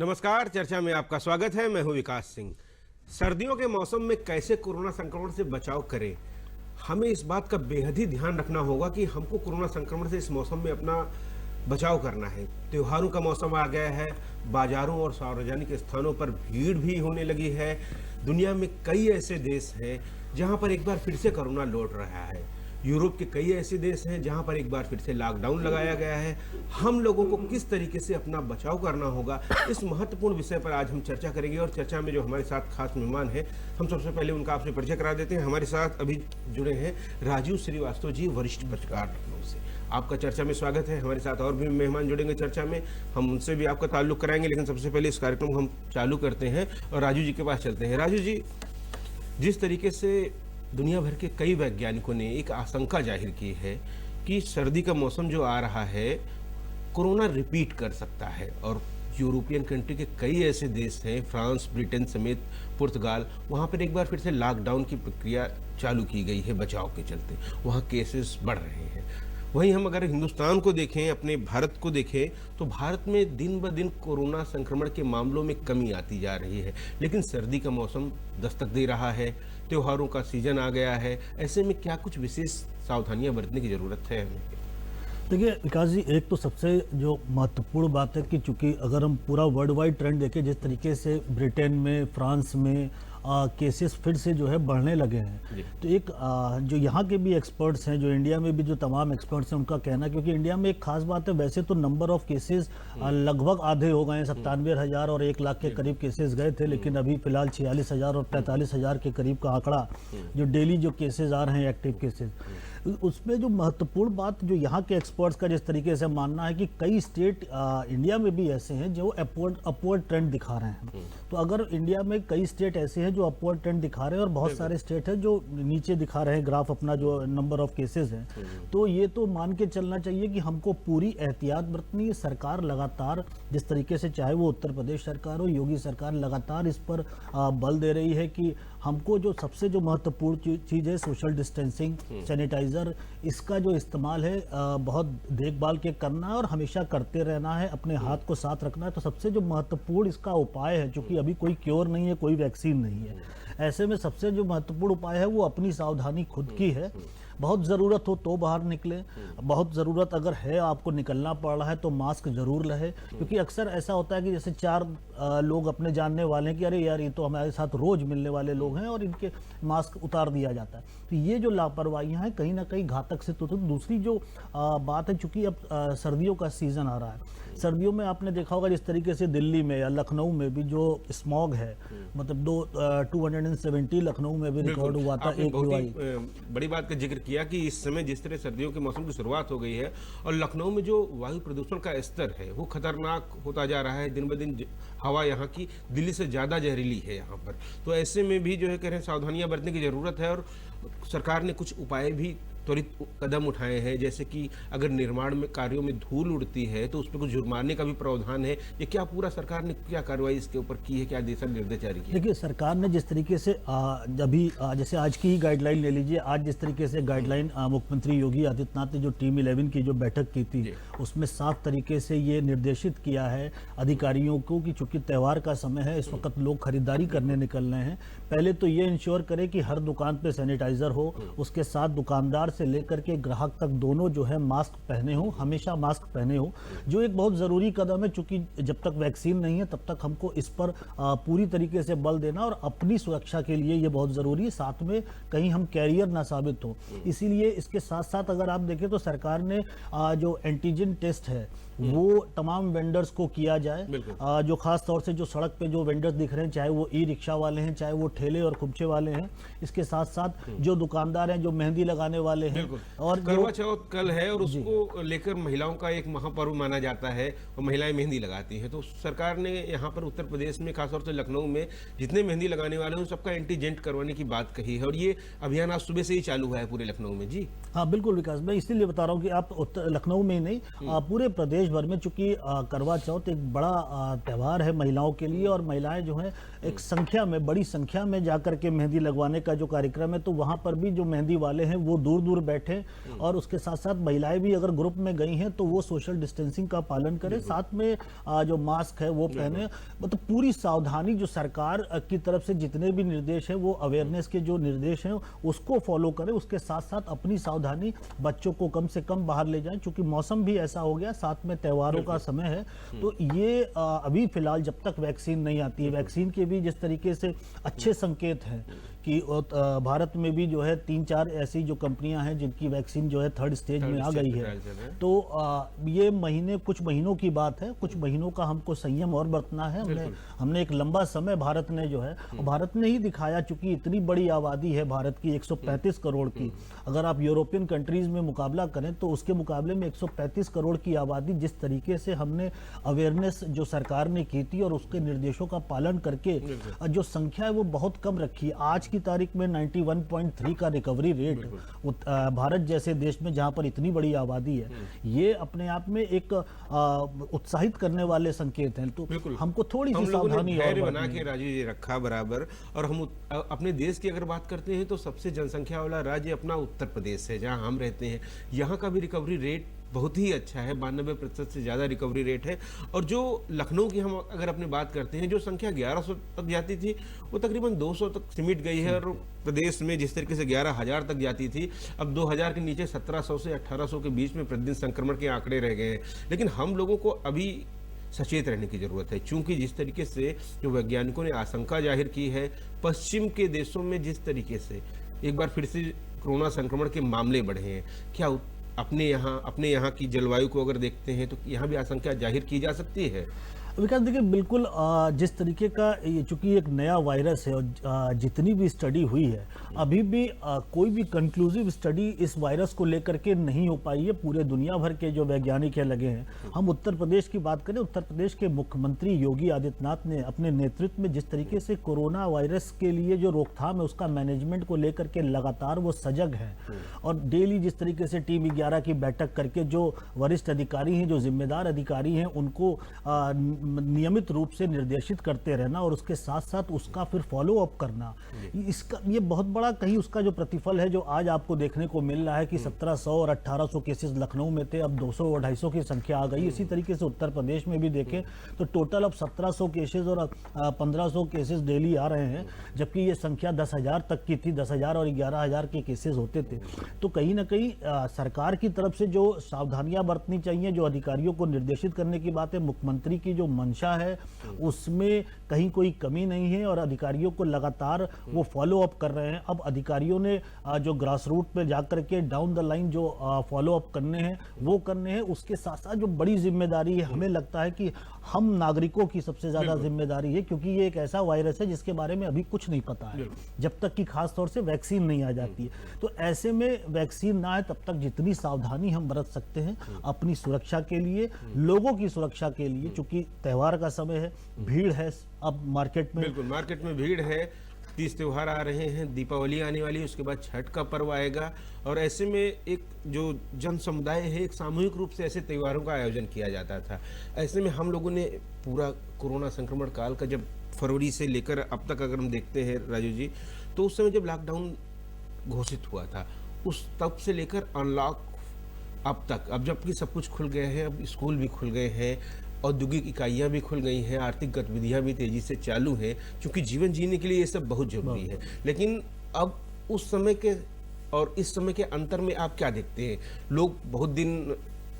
नमस्कार। चर्चा में आपका स्वागत है। मैं हूं विकास सिंह। सर्दियों के मौसम में कैसे कोरोना संक्रमण से बचाव करें, हमें इस बात का बेहद ही ध्यान रखना होगा कि हमको कोरोना संक्रमण से इस मौसम में अपना बचाव करना है। त्योहारों का मौसम आ गया है, बाजारों और सार्वजनिक स्थानों पर भीड़ भी होने लगी है। दुनिया में कई ऐसे देश हैं जहां पर एक बार फिर से कोरोना लौट रहा है। यूरोप के कई ऐसे देश हैं जहां पर एक बार फिर से लॉकडाउन लगाया गया है। हम लोगों को किस तरीके से अपना बचाव करना होगा, इस महत्वपूर्ण विषय पर आज हम चर्चा करेंगे। और चर्चा में जो हमारे साथ खास मेहमान हैं, हम सबसे पहले उनका आपसे परिचय करा देते हैं। हमारे साथ अभी जुड़े हैं राजीव श्रीवास्तव जी, वरिष्ठ पत्रकार लखनऊ से। आपका चर्चा में स्वागत है। हमारे साथ और भी मेहमान जुड़ेंगे चर्चा में, हम उनसे भी आपका ताल्लुक कराएंगे। लेकिन सबसे पहले इस कार्यक्रम को हम चालू करते हैं और राजू जी के पास चलते हैं। राजू जी, जिस तरीके से दुनिया भर के कई वैज्ञानिकों ने एक आशंका जाहिर की है कि सर्दी का मौसम जो आ रहा है, कोरोना रिपीट कर सकता है। और यूरोपियन कंट्री के कई ऐसे देश हैं, फ्रांस, ब्रिटेन समेत पुर्तगाल, वहाँ पर एक बार फिर से लॉकडाउन की प्रक्रिया चालू की गई है बचाव के चलते। वहाँ केसेस बढ़ रहे हैं। वहीं हम अगर हिंदुस्तान को देखें, अपने भारत को देखें, तो भारत में दिन ब दिन कोरोना संक्रमण के मामलों में कमी आती जा रही है। लेकिन सर्दी का मौसम दस्तक दे रहा है, त्योहारों का सीजन आ गया है। ऐसे में क्या कुछ विशेष सावधानियां बरतने की ज़रूरत है हमें? देखिए विकास जी, एक तो सबसे जो महत्वपूर्ण बात है कि चूंकि अगर हम पूरा वर्ल्ड वाइड ट्रेंड देखें, जिस तरीके से ब्रिटेन में, फ्रांस में केसेस फिर से जो है बढ़ने लगे हैं, तो एक जो यहाँ के भी एक्सपर्ट्स हैं, जो इंडिया में भी जो तमाम एक्सपर्ट्स हैं, उनका कहना, क्योंकि इंडिया में एक खास बात है, वैसे तो नंबर ऑफ केसेस लगभग आधे हो गए हैं, 97,000 और 1 लाख के करीब केसेस गए थे। लेकिन अभी फिलहाल 46,000 और 45,000 के करीब का आंकड़ा जो डेली जो केसेस आ रहे हैं, एक्टिव केसेस, उसमें जो महत्वपूर्ण बात जो यहाँ के एक्सपर्ट्स का जिस तरीके से मानना है कि कई स्टेट इंडिया में भी ऐसे हैं जो अपवर्ड ट्रेंड दिखा रहे हैं। तो अगर इंडिया में कई स्टेट ऐसे हैं जो अपवर्ड ट्रेंड दिखा रहे हैं और बहुत सारे स्टेट हैं जो नीचे दिखा रहे हैं ग्राफ अपना, जो नंबर ऑफ केसेस हैं, तो ये तो मान के चलना चाहिए कि हमको पूरी एहतियात बरतनी है। सरकार लगातार जिस तरीके से, चाहे वो उत्तर प्रदेश सरकार हो, योगी सरकार लगातार इस पर बल दे रही है कि हमको जो सबसे जो महत्वपूर्ण चीज़ है, सोशल डिस्टेंसिंग, सैनिटाइजर, इसका जो इस्तेमाल है बहुत देखभाल के करना है और हमेशा करते रहना है, अपने हाथ को साथ रखना है। तो सबसे जो महत्वपूर्ण इसका उपाय है, चूंकि अभी कोई क्योर नहीं है, कोई वैक्सीन नहीं है, ऐसे में सबसे जो महत्वपूर्ण उपाय है वो अपनी सावधानी खुद की है। बहुत ज़रूरत हो तो बाहर निकले, बहुत ज़रूरत अगर है, आपको निकलना पड़ रहा है, तो मास्क जरूर रहे। क्योंकि अक्सर ऐसा होता है कि जैसे 4 लोग अपने जानने वाले हैं कि अरे यार, ये तो हमारे साथ रोज मिलने वाले लोग हैं, और इनके मास्क उतार दिया जाता है। तो ये जो लापरवाहियां हैं कहीं ना कहीं घातक सिद्ध होती है। दूसरी जो बात है, चूंकि अब सर्दियों का सीजन आ रहा है, सर्दियों में आपने देखा होगा जिस तरीके से दिल्ली में या लखनऊ में भी जो स्मॉग है, मतलब 270 लखनऊ में भी रिकॉर्ड हुआ था। एक बड़ी बात का जिक्र किया कि इस समय जिस तरह सर्दियों के मौसम की शुरुआत हो गई है और लखनऊ में जो वायु प्रदूषण का स्तर है वो खतरनाक होता जा रहा है। दिन ब दिन हवा यहाँ की दिल्ली से ज़्यादा जहरीली है यहाँ पर। तो ऐसे में भी जो है, कह रहे हैं, सावधानियां बरतने की ज़रूरत है। और सरकार ने कुछ उपाय भी त्वरित कदम उठाए हैं, जैसे कि अगर निर्माण में कार्यों में धूल उड़ती है तो उस पर कुछ जुर्माने का भी प्रावधान है। ये क्या पूरा सरकार ने क्या कार्रवाई इसके ऊपर की है, क्या दिशा निर्देश जारी किए? देखिए, सरकार ने जिस तरीके से अभी जैसे आज की ही गाइडलाइन ले लीजिए, आज जिस तरीके से गाइडलाइन मुख्यमंत्री योगी आदित्यनाथ ने जो टीम 11 की जो बैठक की थी, उसमें साफ तरीके से ये निर्देशित किया है अधिकारियों को कि चूंकि त्यौहार का समय है, इस वक्त लोग खरीदारी करने निकल रहे हैं, पहले तो ये इंश्योर करें कि हर दुकान पे सैनिटाइजर हो, उसके साथ दुकानदार से लेकर के ग्राहक तक दोनों जो है मास्क पहने हो, हमेशा मास्क पहने हो, जो एक बहुत जरूरी कदम है। चूंकि जब तक वैक्सीन नहीं है तब तक हमको इस पर पूरी तरीके से बल देना और अपनी सुरक्षा के लिए ये बहुत जरूरी है, साथ में कहीं हम कैरियर ना साबित हो। इसीलिए इसके साथ साथ अगर आप देखें तो सरकार ने जो एंटीजन टेस्ट है वो तमाम वेंडर्स को किया जाए। जो खास तौर से जो सड़क पे जो वेंडर्स दिख रहे हैं, चाहे वो ई रिक्शा वाले हैं, चाहे वो ठेले और खुमचे वाले हैं, इसके साथ साथ जो दुकानदार हैं, जो मेहंदी लगाने वाले हैं, और करवा चौथ कल है और उसको लेकर महिलाओं का एक महापर्व माना जाता है और महिलाएं मेहंदी लगाती हैं। तो सरकार ने यहाँ पर उत्तर प्रदेश में, खासतौर से लखनऊ में, जितने मेहंदी लगाने वाले हैं सबका एंटीजेंट करवाने की बात कही है। और ये अभियान आज सुबह से ही चालू हुआ है पूरे लखनऊ में। जी हाँ, बिल्कुल विकास, मैं इसीलिए बता रहा हूँ कि आप लखनऊ में ही नहीं, पूरे प्रदेश भर में, चूंकि करवा चौथ एक बड़ा त्यौहार है महिलाओं के लिए, और महिलाएं जो हैं एक संख्या में, बड़ी संख्या में जाकर के मेहंदी लगवाने का जो कार्यक्रम है, तो वहां पर भी जो मेहंदी वाले हैं वो दूर दूर बैठे, और उसके साथ साथ महिलाएं भी अगर ग्रुप में गई हैं तो वो सोशल डिस्टेंसिंग का पालन करें, साथ में जो मास्क है वो पहने। मतलब पूरी सावधानी जो सरकार की तरफ से जितने भी निर्देश हैं, वो अवेयरनेस के जो निर्देश हैं उसको फॉलो करें, उसके साथ साथ अपनी सावधानी, बच्चों को कम से कम बाहर ले जाएं, क्योंकि मौसम भी ऐसा हो गया, साथ में त्योहारों का समय है। तो ये अभी फिलहाल जब तक वैक्सीन नहीं आती है, वैक्सीन के भी जिस तरीके से अच्छे संकेत हैं कि भारत में भी जो है 3-4 ऐसी जो कंपनियां हैं जिनकी वैक्सीन जो है थर्ड स्टेज में आ गई है, तो ये महीने, कुछ महीनों की बात है, कुछ महीनों का हमको संयम और बरतना है। हमने एक लंबा समय भारत ने जो है, भारत ने ही दिखाया, चूंकि इतनी बड़ी आबादी है भारत की 135 करोड़ की, अगर आप यूरोपियन कंट्रीज में मुकाबला करें तो उसके मुकाबले में 135 करोड़ की आबादी, जिस तरीके से हमने अवेयरनेस जो सरकार ने की थी और उसके निर्देशों का पालन करके जो संख्या है वो बहुत कम रखी है। आज की तारीख में 91.3 का रिकवरी रेट भारत जैसे देश में जहां पर इतनी बड़ी आबादी है, ये अपने आप में एक उत्साहित करने वाले संकेत हैं। तो हमको थोड़ी सी सावधानी धैर्य बना के राजू जी रखा बराबर। और हम अपने देश की अगर बात करते हैं तो सबसे जनसंख्या वाला राज्य अपना उत्तर प्रदेश है, जहां हम रहते हैं। यहाँ का भी रिकवरी रेट बहुत ही अच्छा है, 92% से ज़्यादा रिकवरी रेट है। और जो लखनऊ की हम अगर अपनी बात करते हैं, जो संख्या 1100 तक जाती थी वो तकरीबन 200 तक सिमट गई है। और प्रदेश में जिस तरीके से 11,000 तक जाती थी, अब 2,000 के नीचे 1700 से 1800 के बीच में प्रतिदिन संक्रमण के आंकड़े रह गए हैं। लेकिन हम लोगों को अभी सचेत रहने की ज़रूरत है, क्योंकि जिस तरीके से जो वैज्ञानिकों ने आशंका जाहिर की है, पश्चिम के देशों में जिस तरीके से एक बार फिर से कोरोना संक्रमण के मामले बढ़े हैं, क्या अपने यहाँ की जलवायु को अगर देखते हैं तो यहाँ भी आशंका जाहिर की जा सकती है? विकास देखिए, बिल्कुल जिस तरीके का ये चूंकि एक नया वायरस है, और जितनी भी स्टडी हुई है अभी भी कोई भी कंक्लूसिव स्टडी इस वायरस को लेकर के नहीं हो पाई है। पूरे दुनिया भर के जो वैज्ञानिक है लगे हैं। हम उत्तर प्रदेश की बात करें, उत्तर प्रदेश के मुख्यमंत्री योगी आदित्यनाथ ने अपने नेतृत्व में जिस तरीके से कोरोना वायरस के लिए जो रोकथाम है उसका मैनेजमेंट को लेकर के लगातार वो सजग है, और डेली जिस तरीके से टीम 11 की बैठक करके जो वरिष्ठ अधिकारी हैं, जो जिम्मेदार अधिकारी हैं, उनको नियमित रूप से निर्देशित करते रहना और उसके साथ साथ उसका फिर फॉलो अप करना, इसका ये बहुत बड़ा कहीं उसका जो प्रतिफल है जो आज आपको देखने को मिल रहा है कि 1700 और 1800 केसेस लखनऊ में थे, अब 200 और 250 की संख्या आ गई। इसी तरीके से उत्तर प्रदेश में भी देखें तो टोटल अब 1700 केसेस और 1500 केसेस डेली आ रहे हैं, जबकि ये संख्या 10,000 तक की थी, 10,000 और 11,000 के केसेस होते थे। तो कहीं ना कहीं सरकार की तरफ से जो सावधानियां बरतनी चाहिए, जो अधिकारियों को निर्देशित करने की बात है, मुख्यमंत्री की जो मंशा है उसमें कहीं कोई कमी नहीं है, और अधिकारियों को लगातार वो फॉलो अप कर रहे हैं। अब अधिकारियों ने जो ग्रास रूट पे जाकर के डाउन द लाइन जो फॉलो अप करने हैं वो करने हैं। उसके साथ साथ जो बड़ी जिम्मेदारी है, हमें लगता है कि हम नागरिकों की सबसे ज्यादा जिम्मेदारी है, क्योंकि ये एक ऐसा वायरस है जिसके बारे में अभी कुछ नहीं पता है, जब तक कि खास तौर से वैक्सीन नहीं आ जाती है। तो ऐसे में वैक्सीन ना आए तब तक जितनी सावधानी हम बरत सकते हैं अपनी सुरक्षा के लिए, लोगों की सुरक्षा के लिए, चूंकि त्योहार का समय है, भीड़ है अब मार्केट में, बिल्कुल मार्केट में भीड़ है, 30 त्योहार आ रहे हैं, दीपावली आने वाली है, उसके बाद छठ का पर्व आएगा। और ऐसे में एक जो जन समुदाय है, एक सामूहिक रूप से ऐसे त्योहारों का आयोजन किया जाता था। ऐसे में हम लोगों ने पूरा कोरोना संक्रमण काल का, जब फरवरी से लेकर अब तक अगर हम देखते हैं राजू जी, तो उस समय जब लॉकडाउन घोषित हुआ था, उस तब से लेकर अनलॉक अब तक, अब जबकि सब कुछ खुल गए हैं, अब स्कूल भी खुल गए हैं, औद्योगिक इकाइयाँ भी खुल गई हैं, आर्थिक गतिविधियाँ भी तेज़ी से चालू हैं, क्योंकि जीवन जीने के लिए ये सब बहुत जरूरी है। लेकिन अब उस समय के और इस समय के अंतर में आप क्या देखते हैं? लोग बहुत दिन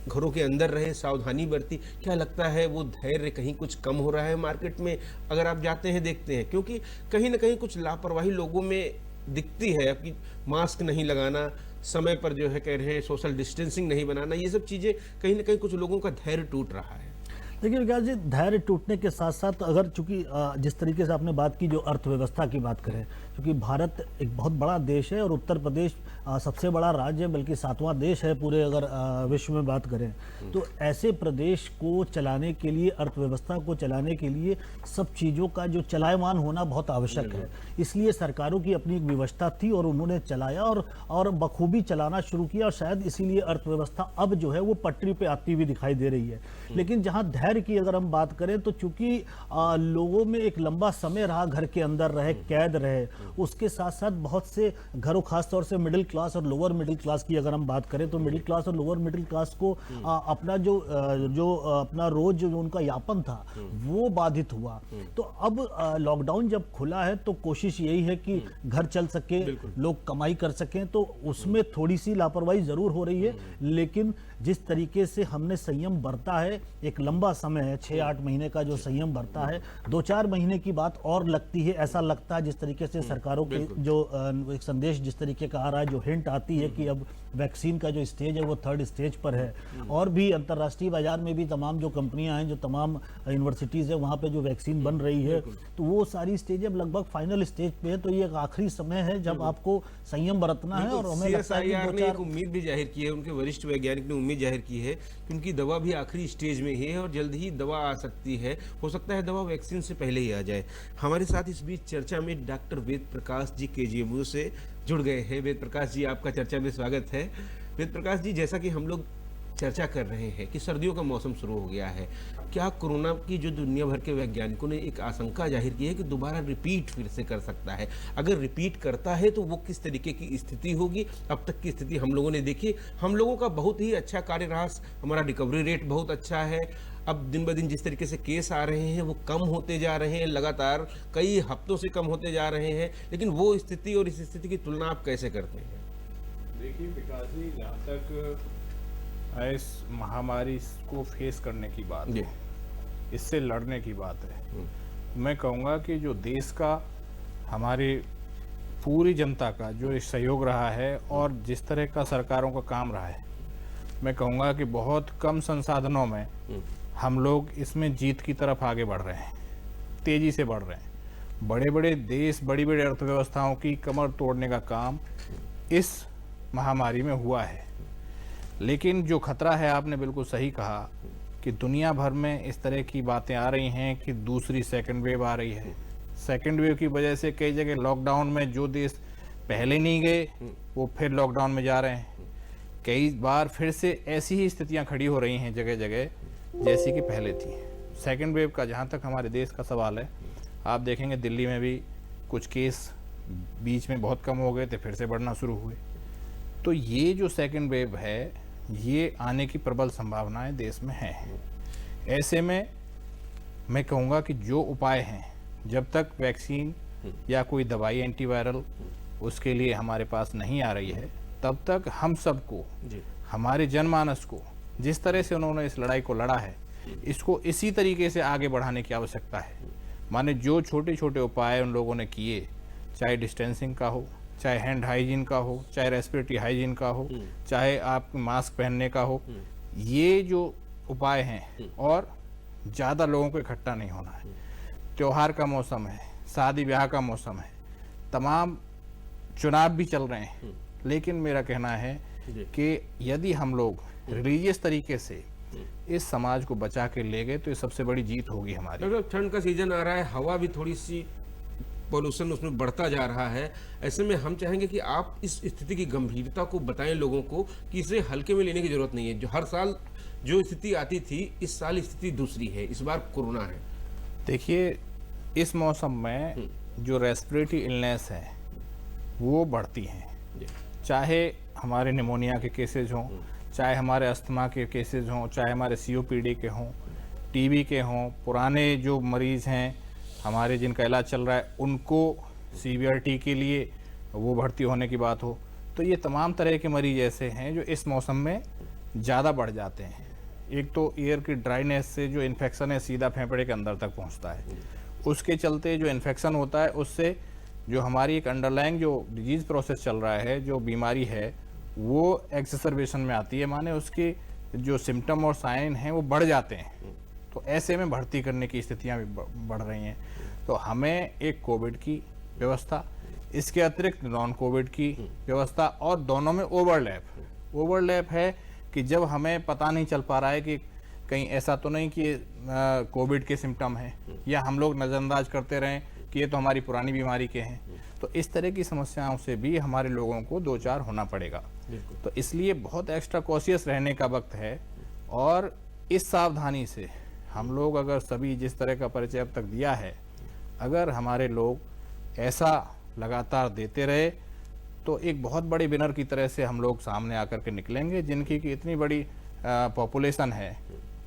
घरों के अंदर रहे, सावधानी बरती, क्या लगता है वो धैर्य कहीं कुछ कम हो रहा है मार्केट में अगर आप जाते हैं देखते हैं? क्योंकि कहीं ना कहीं कुछ लापरवाही लोगों में दिखती है, आपकी मास्क नहीं लगाना, समय पर जो है कह रहे हैं सोशल डिस्टेंसिंग नहीं बनाना, ये सब चीज़ें कहीं ना कहीं कुछ लोगों का धैर्य टूट रहा है। देखिए विकास जी, धैर्य टूटने के साथ साथ अगर चूंकि जिस तरीके से आपने बात की, जो अर्थव्यवस्था की बात करें, क्योंकि भारत एक बहुत बड़ा देश है और उत्तर प्रदेश सबसे बड़ा राज्य है, बल्कि 7वां देश है पूरे अगर विश्व में बात करें, तो ऐसे प्रदेश को चलाने के लिए, अर्थव्यवस्था को चलाने के लिए सब चीज़ों का जो चलायमान होना बहुत आवश्यक है। इसलिए सरकारों की अपनी एक व्यवस्था थी और उन्होंने चलाया और बखूबी चलाना शुरू किया, और शायद इसीलिए अर्थव्यवस्था अब जो है वो पटरी पे आती हुई दिखाई दे रही है। लेकिन जहां धैर्य की अगर हम बात करें, तो चूंकि लोगों में एक लंबा समय रहा, घर के अंदर रहे, कैद रहे, उसके साथ साथ बहुत से घरों, खासतौर से मिडिल क्लास और लोअर मिडिल क्लास की अगर हम बात करें, तो मिडिल क्लास और लोअर मिडिल क्लास को अपना अपना रोज जो उनका यापन था वो बाधित हुआ। तो अब लॉकडाउन जब खुला है तो कोशिश यही है कि घर चल सके, लोग कमाई कर सकें, तो उसमें थोड़ी सी लापरवाही जरूर हो रही है। लेकिन जिस तरीके से हमने संयम बरता है, एक लंबा समय है, 6-8 महीने का जो संयम बरता है, 2-4 महीने की बात और लगती है, ऐसा लगता है जिस तरीके से सरकारों के जो एक संदेश जिस तरीके का आ रहा है, जो हिंट आती है कि अब वैक्सीन का जो स्टेज है वो 3rd स्टेज पर है, और भी अंतर्राष्ट्रीय बाजार में भी तमाम जो कंपनियां हैं, जो तमाम यूनिवर्सिटीज़ है, वहाँ पे जो वैक्सीन बन रही है, तो वो सारी स्टेज अब लगभग फाइनल स्टेज पे है। तो ये एक आखिरी समय है जब आपको संयम बरतना है, और हमें लगता है कि CSIR ने एक उम्मीद भी जाहिर की है, उनके वरिष्ठ वैज्ञानिक ने उम्मीद जाहिर की है कि उनकी दवा भी आखिरी स्टेज में ही है और जल्द ही दवा आ सकती है। हो सकता है दवा वैक्सीन से पहले ही आ जाए। हमारे साथ इस बीच चर्चा में डॉक्टर वेद प्रकाश जी KGMU से जुड़ गए हैं। वेद प्रकाश जी, आपका चर्चा में स्वागत है। वेद प्रकाश जी, जैसा कि हम लोग चर्चा कर रहे हैं कि सर्दियों का मौसम शुरू हो गया है, क्या कोरोना की जो दुनिया भर के वैज्ञानिकों ने एक आशंका जाहिर की है कि दोबारा रिपीट फिर से कर सकता है? अगर रिपीट करता है तो वो किस तरीके की स्थिति होगी? अब तक की स्थिति हम लोगों ने देखी, हम लोगों का बहुत ही अच्छा कार्य रहा, हमारा रिकवरी रेट बहुत अच्छा है। अब दिन ब दिन जिस तरीके से केस आ रहे हैं वो कम होते जा रहे हैं, लगातार कई हफ्तों से कम होते जा रहे हैं, लेकिन वो स्थिति और इस स्थिति की तुलना आप कैसे करते हैं? देखिए विकास जी, जहाँ तक इस महामारी को फेस करने की बात है, इससे लड़ने की बात है, मैं कहूँगा कि जो देश का, हमारी पूरी जनता का जो सहयोग रहा है और जिस तरह का सरकारों का काम रहा है, मैं कहूँगा कि बहुत कम संसाधनों में हम लोग इसमें जीत की तरफ आगे बढ़ रहे हैं, तेज़ी से बढ़ रहे हैं। बड़े बड़े देश, बड़ी बड़ी अर्थव्यवस्थाओं की कमर तोड़ने का काम इस महामारी में हुआ है। लेकिन जो खतरा है, आपने बिल्कुल सही कहा कि दुनिया भर में इस तरह की बातें आ रही हैं कि दूसरी सेकंड वेव आ रही है। सेकंड वेव की वजह से कई जगह लॉकडाउन में जो देश पहले नहीं गए वो फिर लॉकडाउन में जा रहे हैं। कई बार फिर से ऐसी ही स्थितियां खड़ी हो रही हैं जगह जगह जैसी कि पहले थी। सेकंड वेव का जहां तक हमारे देश का सवाल है, आप देखेंगे दिल्ली में भी कुछ केस बीच में बहुत कम हो गए थे, फिर से बढ़ना शुरू हुए। तो ये जो सेकंड वेव है, ये आने की प्रबल संभावनाएं देश में हैं। ऐसे में मैं कहूँगा कि जो उपाय हैं, जब तक वैक्सीन या कोई दवाई एंटीवायरल उसके लिए हमारे पास नहीं आ रही है, तब तक हम सबको, हमारे जनमानस को, जिस तरह से उन्होंने इस लड़ाई को लड़ा है, इसको इसी तरीके से आगे बढ़ाने की आवश्यकता है। माने जो छोटे छोटे उपाय उन लोगों ने किए, चाहे डिस्टेंसिंग का हो, चाहे हैंड हाइजीन का हो, चाहे रेस्पिरेटरी हाइजीन का हो, चाहे आप मास्क पहनने का हो, ये जो उपाय हैं, और ज़्यादा लोगों को इकट्ठा नहीं होना है। त्योहार का मौसम है, शादी ब्याह का मौसम है, तमाम चुनाव भी चल रहे हैं, लेकिन मेरा कहना है कि यदि हम लोग रिलीजियस तरीके से इस समाज को बचा के ले गए तो ये सबसे बड़ी जीत होगी हमारी। डॉक्टर, ठंड का सीजन आ रहा है, हवा भी थोड़ी सी पॉल्यूशन उसमें बढ़ता जा रहा है। ऐसे में हम चाहेंगे कि आप इस स्थिति की गंभीरता को बताएं लोगों को कि इसे हल्के में लेने की जरूरत नहीं है। जो हर साल जो स्थिति आती थी, इस साल स्थिति दूसरी है, इस बार कोरोना है। देखिए, इस मौसम में जो रेस्पिरेटरी इलनेस है वो बढ़ती हैं, चाहे हमारे निमोनिया के केसेज हों, चाहे हमारे अस्थमा के केसेज हों, चाहे हमारे COPD के हों, TB के हों, पुराने जो मरीज़ हैं हमारे जिनका इलाज चल रहा है उनको CVRT के लिए वो भर्ती होने की बात हो, तो ये तमाम तरह के मरीज ऐसे हैं जो इस मौसम में ज़्यादा बढ़ जाते हैं। एक तो एयर की ड्राइनेस से जो इन्फेक्शन है सीधा फेफड़े के अंदर तक पहुंचता है, उसके चलते जो इन्फेक्शन होता है उससे जो हमारी एक अंडरलाइंग जो डिजीज़ प्रोसेस चल रहा है, जो बीमारी है, वो एक्सेसरबेशन में आती है, माने उसके जो सिम्टम और साइन हैं वो बढ़ जाते हैं। तो ऐसे में भर्ती करने की स्थितियां भी बढ़ रही हैं। तो हमें एक कोविड की व्यवस्था, इसके अतिरिक्त नॉन कोविड की व्यवस्था, और दोनों में ओवरलैप है कि जब हमें पता नहीं चल पा रहा है कि कहीं ऐसा तो नहीं कि कोविड के सिम्टम हैं, या हम लोग नज़रअंदाज करते रहें कि ये तो हमारी पुरानी बीमारी के हैं, तो इस तरह की समस्याओं से भी हमारे लोगों को दो चार होना पड़ेगा। तो इसलिए बहुत एक्स्ट्रा कॉशियस रहने का वक्त है, और इस सावधानी से हम लोग अगर सभी जिस तरह का परिचय अब तक दिया है, अगर हमारे लोग ऐसा लगातार देते रहे तो एक बहुत बड़े विनर की तरह से हम लोग सामने आकर के निकलेंगे, जिनकी कि इतनी बड़ी पॉपुलेशन है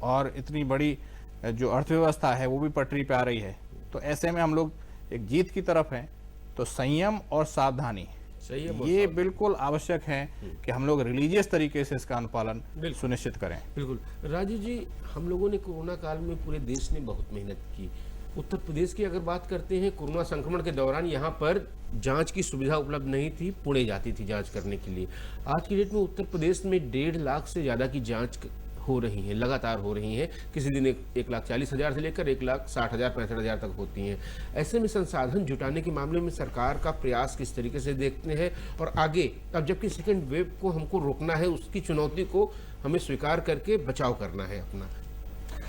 और इतनी बड़ी जो अर्थव्यवस्था है वो भी पटरी पे आ रही है। तो ऐसे में हम लोग एक जीत की तरफ हैं। तो संयम और सावधानी ये बिल्कुल आवश्यक है कि हम लोग रिलीजियस तरीके से इसका अनुपालन सुनिश्चित करें। बिल्कुल। राजीव जी, हम लोगों ने कोरोना काल में पूरे देश ने बहुत मेहनत की। उत्तर प्रदेश की अगर बात करते हैं, कोरोना संक्रमण के दौरान यहाँ पर जांच की सुविधा उपलब्ध नहीं थी, पुणे जाती थी जांच करने के लिए। आज की डेट में उत्तर प्रदेश में 1.5 लाख से ज़्यादा की जांच हो रही हैं, लगातार हो रही हैं। किसी दिन 1,40,000 से लेकर 1,60,000 65,000 तक होती हैं। ऐसे में संसाधन जुटाने के मामले में सरकार का प्रयास किस तरीके से देखते हैं, और आगे अब जबकि सेकेंड वेव को हमको रोकना है, उसकी चुनौती को हमें स्वीकार करके बचाव करना है अपना।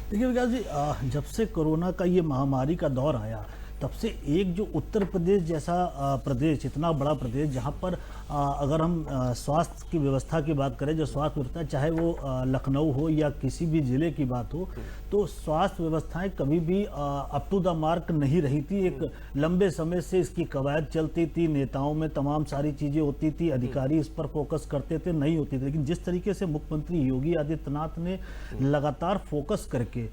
देखिए विकास जी, जब से कोरोना का ये महामारी का दौर आया, तब से एक जो उत्तर प्रदेश जैसा प्रदेश, इतना बड़ा प्रदेश, जहाँ पर अगर हम स्वास्थ्य की व्यवस्था की बात करें, जो स्वास्थ्य व्यवस्था चाहे वो लखनऊ हो या किसी भी ज़िले की बात हो, तो स्वास्थ्य व्यवस्थाएं कभी भी अप टू द मार्क नहीं रही थी। एक लंबे समय से इसकी कवायद चलती थी, नेताओं में तमाम सारी चीज़ें होती थी, अधिकारी इस पर फोकस करते थे, नहीं होती थी। लेकिन जिस तरीके से मुख्यमंत्री योगी आदित्यनाथ ने लगातार फोकस करके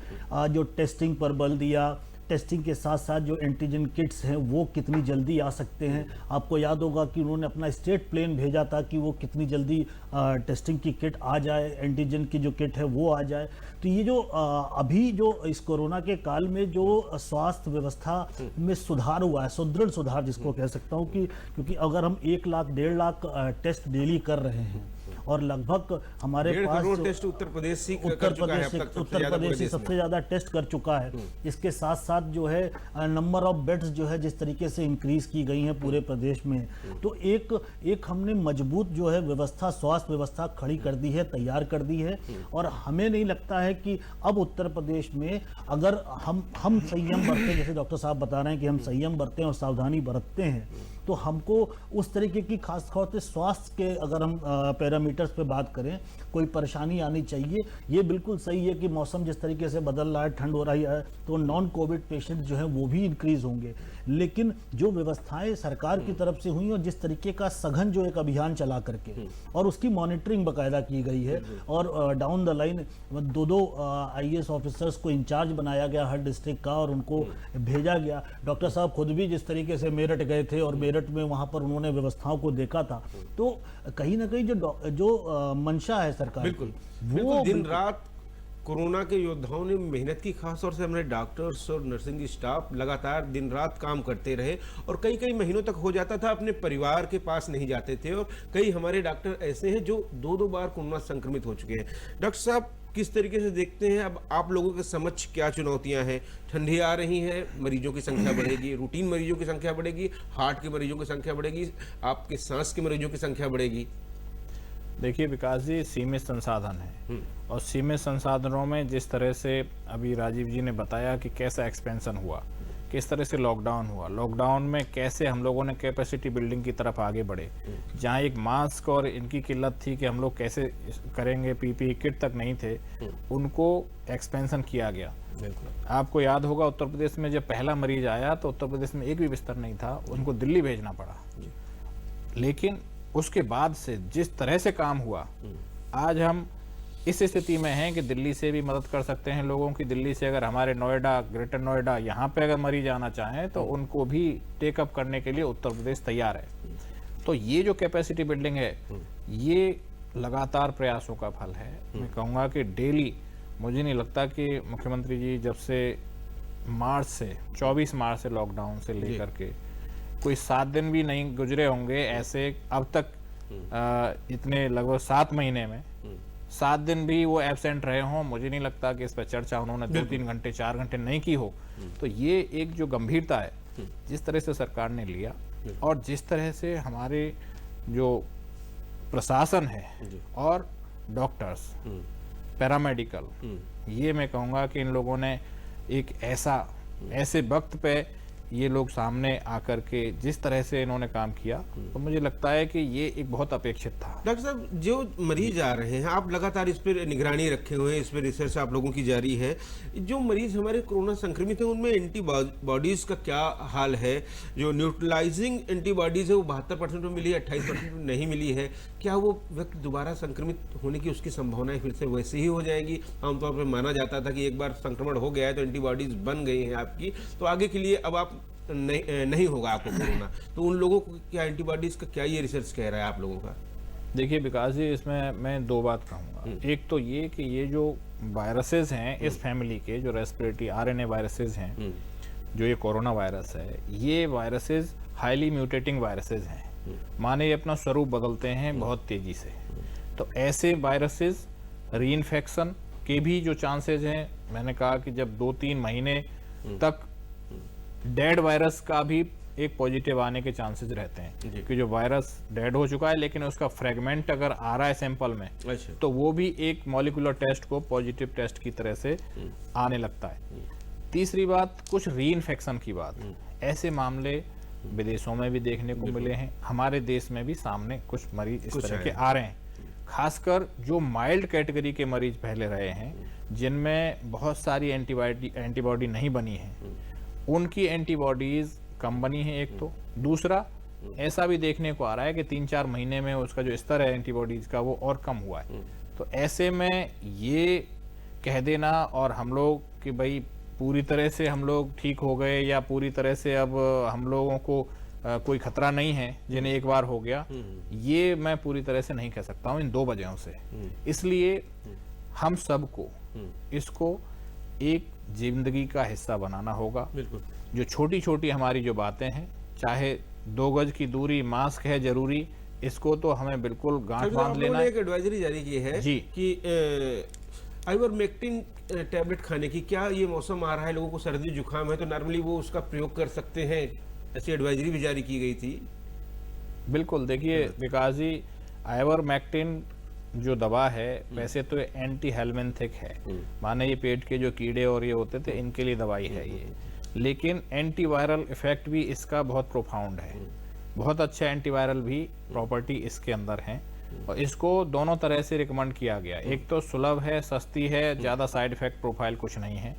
जो टेस्टिंग पर बल दिया, टेस्टिंग के साथ साथ जो एंटीजन किट्स हैं वो कितनी जल्दी आ सकते हैं। आपको याद होगा कि उन्होंने अपना स्टेट प्लेन भेजा था कि वो कितनी जल्दी टेस्टिंग की किट आ जाए, एंटीजन की जो किट है वो आ जाए। तो ये जो अभी जो इस कोरोना के काल में जो स्वास्थ्य व्यवस्था में सुधार हुआ है, सुदृढ़ सुधार जिसको कह सकता हूँ, कि क्योंकि अगर हम 1 लाख 1.5 लाख टेस्ट डेली कर रहे हैं और लगभग हमारे पास उत्तर प्रदेश सबसे ज्यादा टेस्ट कर चुका है। इसके साथ साथ जो है नंबर ऑफ बेड्स जो है जिस तरीके से इंक्रीज की गई हैं पूरे प्रदेश में, तो एक हमने मजबूत जो है व्यवस्था, स्वास्थ्य व्यवस्था खड़ी कर दी है, तैयार कर दी है। और हमें नहीं लगता है कि अब उत्तर प्रदेश में अगर हम संयम बरतें, जैसे डॉक्टर साहब बता रहे हैं कि हम संयम बरतें और सावधानी बरतते हैं, तो हमको उस तरीके की खासतौर से स्वास्थ्य के अगर हम पैरामीटर्स पे बात करें, कोई परेशानी आनी चाहिए। ये बिल्कुल सही है कि मौसम जिस तरीके से बदल रहा है, ठंड हो रही है, तो नॉन कोविड पेशेंट जो है वो भी इंक्रीज होंगे। लेकिन जो व्यवस्थाएं सरकार की तरफ से हुई और जिस तरीके का सघन जो एक अभियान चला करके और उसकी मॉनिटरिंग बाकायदा की गई है, और down the line 2 IAS officers को इंचार्ज बनाया गया हर डिस्ट्रिक्ट का और उनको भेजा गया। डॉक्टर साहब खुद भी जिस तरीके से मेरठ गए थे और मेरठ में वहां पर उन्होंने व्यवस्थाओं को देखा था, तो कहीं ना कहीं जो मंशा है सरकार बिल्कुल, वो दिन रात कोरोना के योद्धाओं ने मेहनत की। खास तौर से हमारे डॉक्टर्स और नर्सिंग स्टाफ लगातार दिन रात काम करते रहे और कई महीनों तक हो जाता था अपने परिवार के पास नहीं जाते थे। और कई हमारे डॉक्टर ऐसे हैं जो 2 बार कोरोना संक्रमित हो चुके हैं। डॉक्टर साहब, किस तरीके से देखते हैं अब आप लोगों के समक्ष क्या चुनौतियां हैं? ठंडी आ रही है, मरीजों की संख्या बढ़ेगी, रूटीन मरीजों की संख्या बढ़ेगी, हार्ट के मरीजों की संख्या बढ़ेगी, आपके सांस के मरीजों की संख्या बढ़ेगी। देखिए विकास जी, सीमित संसाधन है और सीमित संसाधनों में जिस तरह से अभी राजीव जी ने बताया कि कैसा एक्सपेंशन हुआ, किस तरह से लॉकडाउन हुआ, लॉकडाउन में कैसे हम लोगों ने कैपेसिटी बिल्डिंग की तरफ आगे बढ़े। जहाँ एक मास्क और इनकी किल्लत थी कि हम लोग कैसे करेंगे, PPE किट तक नहीं थे, उनको एक्सपेंशन किया गया। आपको याद होगा उत्तर प्रदेश में जब पहला मरीज आया तो उत्तर प्रदेश में एक भी बिस्तर नहीं था, उनको दिल्ली भेजना पड़ा। लेकिन उसके बाद से जिस तरह से काम हुआ, आज हम इस स्थिति में हैं कि दिल्ली से भी मदद कर सकते हैं लोगों की। दिल्ली से अगर हमारे नोएडा, ग्रेटर नोएडा, यहाँ पे अगर मरीज आना चाहें तो उनको भी टेकअप करने के लिए उत्तर प्रदेश तैयार है। तो ये जो कैपेसिटी बिल्डिंग है, ये लगातार प्रयासों का फल है। मैं कहूँगा कि डेली, मुझे नहीं लगता कि मुख्यमंत्री जी जब से 24 मार्च से लॉकडाउन से लेकर के कोई 7 दिन भी नहीं गुजरे होंगे ऐसे अब तक, इतने लगभग 7 महीने में 7 दिन भी वो एब्सेंट रहे हों, मुझे नहीं लगता कि इस पर चर्चा उन्होंने 2-3 घंटे 4 घंटे नहीं की हो। तो ये एक जो गंभीरता है जिस तरह से सरकार ने लिया और जिस तरह से हमारे जो प्रशासन है और डॉक्टर्स, पैरामेडिकल, ये मैं कहूँगा कि इन लोगों ने एक ऐसे वक्त पे ये लोग सामने आकर के जिस तरह से इन्होंने काम किया, तो मुझे लगता है कि ये एक बहुत अपेक्षित था। डॉक्टर साहब, जो मरीज आ रहे हैं, आप लगातार इस पर निगरानी रखे हुए हैं, इस पर रिसर्च आप लोगों की जारी है। जो मरीज हमारे कोरोना संक्रमित हैं उनमें एंटीबॉडीज का क्या हाल है? जो न्यूट्रलाइजिंग एंटीबॉडीज है वो 72% में मिली है, 28% में नहीं मिली है। क्या वो व्यक्ति दोबारा संक्रमित होने की उसकी संभावनाएं फिर से वैसे ही हो जाएगी? आमतौर पर माना जाता था कि एक बार संक्रमण हो गया है तो एंटीबॉडीज बन गई हैं आपकी, तो आगे के लिए अब आप नहीं होगा आपको कोरोना। तो उन लोगों को क्या एंटीबॉडीज का क्या ये रिसर्च कह रहा है आप लोगों का? देखिए विकास जी, इसमें मैं 2 बात कहूँगा। एक तो ये कि ये जो वायरसेस हैं इस फैमिली के, जो रेस्पिरेटरी आरएनए वायरसेस हैं, जो ये कोरोना वायरस है, ये वायरसेस हाईली म्यूटेटिंग वायरसेस हैं। माने ये अपना स्वरूप बदलते हैं बहुत तेजी से। तो ऐसे वायरसेस रीइंफेक्शन के भी जो चांसेस हैं, मैंने कहा कि जब 2-3 महीने तक डेड वायरस का भी एक पॉजिटिव आने के चांसेस रहते हैं कि जो वायरस डेड हो चुका है लेकिन उसका फ्रेगमेंट अगर आ रहा है सैंपल में, तो वो भी एक मॉलिक्यूलर टेस्ट को पॉजिटिव टेस्ट की तरह से आने लगता है। तीसरी बात, कुछ रीइंफेक्शन की बात, ऐसे मामले विदेशों में भी देखने को मिले हैं, हमारे देश में भी सामने कुछ मरीज इस तरह के आ रहे हैं। खासकर जो माइल्ड कैटेगरी के मरीज पहले रहे हैं, जिनमें बहुत सारी एंटीबॉडी नहीं बनी है, उनकी एंटीबॉडीज कम बनी है एक तो। दूसरा, ऐसा भी देखने को आ रहा है कि 3-4 महीने में उसका जो स्तर है एंटीबॉडीज का वो और कम हुआ है। तो ऐसे में ये कह देना और हम लोग कि भाई पूरी तरह से हम लोग ठीक हो गए या पूरी तरह से अब हम लोगों को कोई खतरा नहीं है जिन्हें एक बार हो गया, ये मैं पूरी तरह से नहीं कह सकता हूँ इन 2 वजहों से। इसलिए हम सबको इसको एक जिंदगी का हिस्सा बनाना होगा। बिल्कुल। जो छोटी छोटी हमारी जो बातें हैं, चाहे 2 गज की दूरी, मास्क है जरूरी, इसको तो हमें बिल्कुल गांठ बांध लेना है। एक एडवाइजरी जारी की है जी कि आइवरमेक्टिन टैबलेट खाने की, क्या ये मौसम आ रहा है, लोगों को सर्दी जुकाम है तो नॉर्मली वो उसका प्रयोग कर सकते हैं, ऐसी एडवाइजरी भी जारी की गई थी। बिल्कुल। देखिए विकास जी, आइवरमेक्टिन जो दवा है वैसे तो एंटी हेलमिंथिक है, माने ये पेट के जो कीड़े और ये होते थे इनके लिए दवाई है ये, लेकिन एंटीवायरल इफेक्ट भी इसका बहुत प्रोफाउंड है, बहुत अच्छा एंटीवायरल भी प्रॉपर्टी इसके अंदर है और इसको दोनों तरह से रिकमेंड किया गया। एक तो सुलभ है, सस्ती है, ज़्यादा साइड इफेक्ट प्रोफाइल कुछ नहीं है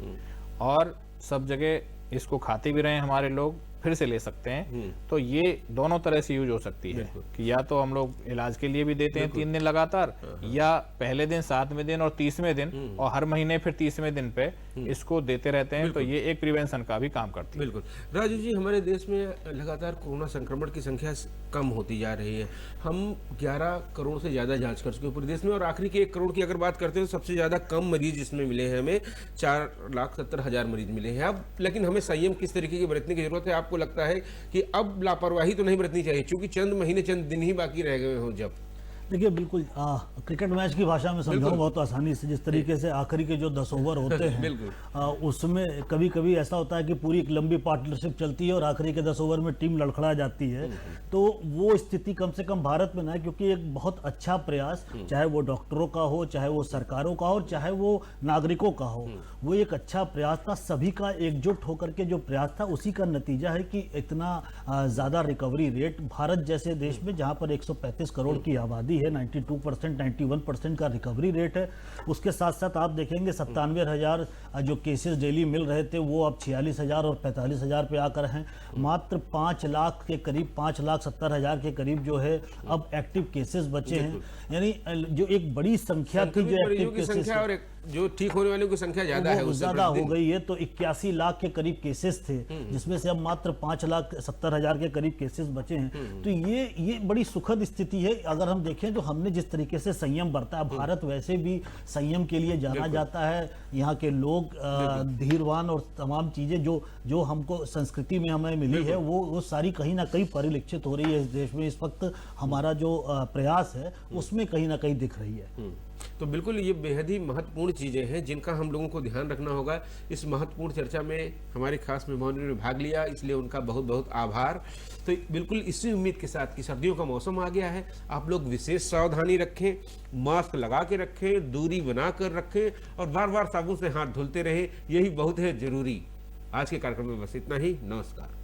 और सब जगह इसको खाते भी रहे हमारे लोग, फिर से ले सकते हैं। तो ये दोनों तरह से यूज हो सकती है कि या तो हम लोग इलाज के लिए भी देते हैं 3 दिन लगातार, या पहले दिन, 7वें दिन और 30वें दिन और हर महीने फिर 30वें दिन पे इसको देते रहते हैं। तो ये एक प्रिवेंशन का भी काम करती है। बिल्कुल। राजू जी, हमारे देश में लगातार कोरोना संक्रमण की संख्या कम होती जा रही है। हम 11 करोड़ से ज़्यादा जांच कर चुके हैं पूरे देश में और आखिरी के 1 करोड़ की अगर बात करते हैं तो सबसे ज़्यादा कम मरीज इसमें मिले हैं, हमें 4,70,000 मरीज मिले हैं। अब लेकिन हमें संयम किस तरीके की बरतने की जरूरत है? आपको लगता है कि अब लापरवाही तो नहीं बरतनी चाहिए क्योंकि चंद महीने, चंद दिन ही बाकी रह गए हों? जब देखिए बिल्कुल क्रिकेट मैच की भाषा में समझाऊं बहुत आसानी से, जिस तरीके से आखिरी के जो 10 ओवर होते हैं उसमें कभी कभी ऐसा होता है कि पूरी एक लंबी पार्टनरशिप चलती है और आखिरी के 10 ओवर में टीम लड़खड़ा जाती है। तो वो स्थिति कम से कम भारत में ना है, क्योंकि एक बहुत अच्छा प्रयास, चाहे वो डॉक्टरों का हो, चाहे वो सरकारों का हो, चाहे वो नागरिकों का हो, वो एक अच्छा प्रयास था। सभी का एकजुट होकर के जो प्रयास था उसी का नतीजा है कि इतना ज़्यादा रिकवरी रेट भारत जैसे देश में, जहाँ पर 135 करोड़ की आबादी है, 92%, 91% का रिकवरी रेट है। उसके साथ साथ आप देखेंगे 97,000 जो केसेस डेली मिल रहे थे वो अब 46,000 और 45,000 पे आकर हैं। मात्र 5 लाख के करीब, 5,70,000 के करीब जो है अब एक्टिव केसेस बचे हैं। यानी जो एक बड़ी संख्या की जो एक्टिव केसेस और जो ठीक होने वालों की संख्या ज्यादा है, ज्यादा हो गई है। तो 81 लाख के करीब केसेस थे जिसमें से अब मात्र 5,70,000 के करीब केसेस बचे हैं। तो ये बड़ी सुखद स्थिति है। अगर हम देखें तो हमने जिस तरीके से संयम बरता है, भारत वैसे भी संयम के लिए जाना जाता है। यहाँ के लोग धीरवान और तमाम चीजें जो हमको संस्कृति में हमें मिली है वो सारी कहीं ना कहीं परिलक्षित हो रही है इस देश में। इस वक्त हमारा जो प्रयास है उसमें कहीं ना कहीं दिख रही है। तो बिल्कुल ये बेहद ही महत्वपूर्ण चीज़ें हैं जिनका हम लोगों को ध्यान रखना होगा। इस महत्वपूर्ण चर्चा में हमारे खास मेहमानों ने भाग लिया, इसलिए उनका बहुत बहुत आभार। तो बिल्कुल इसी उम्मीद के साथ कि सर्दियों का मौसम आ गया है, आप लोग विशेष सावधानी रखें, मास्क लगा के रखें, दूरी बना कर रखें और बार बार साबुन से हाथ धुलते रहें, यही बहुत है ज़रूरी। आज के कार्यक्रम में बस इतना ही। नमस्कार।